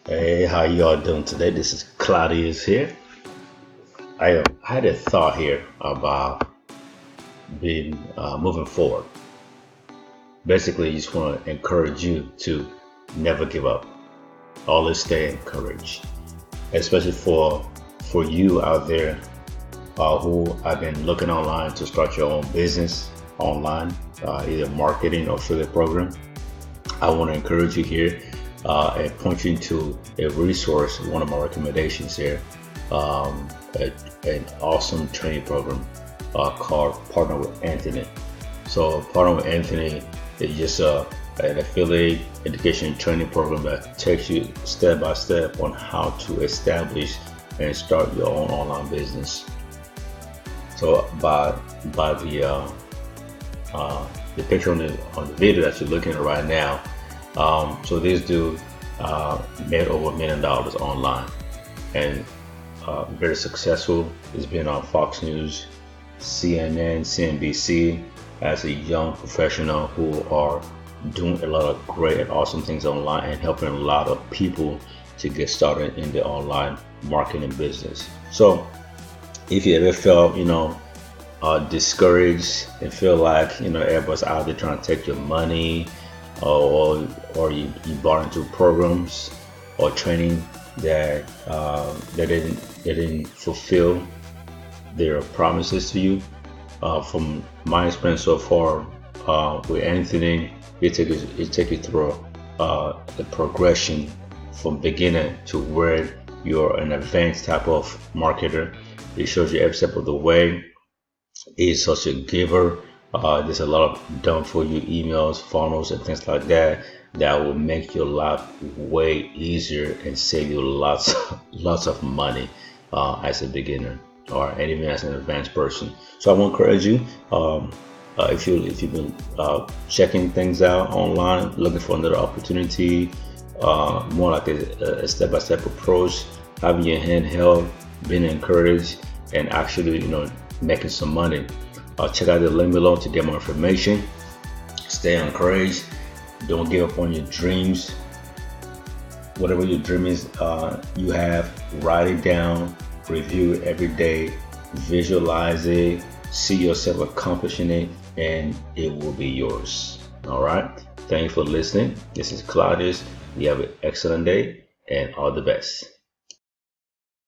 Hey, how you all doing today? This is Claudius here. I had a thought here about being moving forward. Basically, just want to encourage you to never give up. Always stay encouraged, especially for you out there who have been looking online to start your own business online, either marketing or affiliate program. I want to encourage you here and point you into a resource, one of my recommendations here, um, a, an awesome training program called Partner with Anthony. So, Partner with Anthony is just an affiliate education training program that takes you step by step on how to establish and start your own online business. So, by the picture on the video that you're looking at right now. So this dude made over $1 million online, and very successful. He's been on Fox News, CNN, CNBC as a young professional who are doing a lot of great and awesome things online and helping a lot of people to get started in the online marketing business. So if you ever felt, discouraged and feel like, everybody's out there trying to take your money, or you bought into programs or training that they didn't fulfill their promises to you. From my experience so far with anything, it take you through the progression from beginner to where you're an advanced type of marketer. It shows you every step of the way. It's such a giver. There's a lot of done for you emails, funnels, and things like that that will make your life way easier and save you lots of money as a beginner or even as an advanced person. So I want to encourage you. If you've been checking things out online, looking for another opportunity, more like a step-by-step approach, having your hand held, being encouraged, and actually, making some money. Check out the link below to get more information. Stay encouraged. Don't give up on your dreams. Whatever your dream is, you have, write it down, review it every day, visualize it, see yourself accomplishing it, and it will be yours. All right. Thank you for listening. This is Claudius. You have an excellent day and all the best.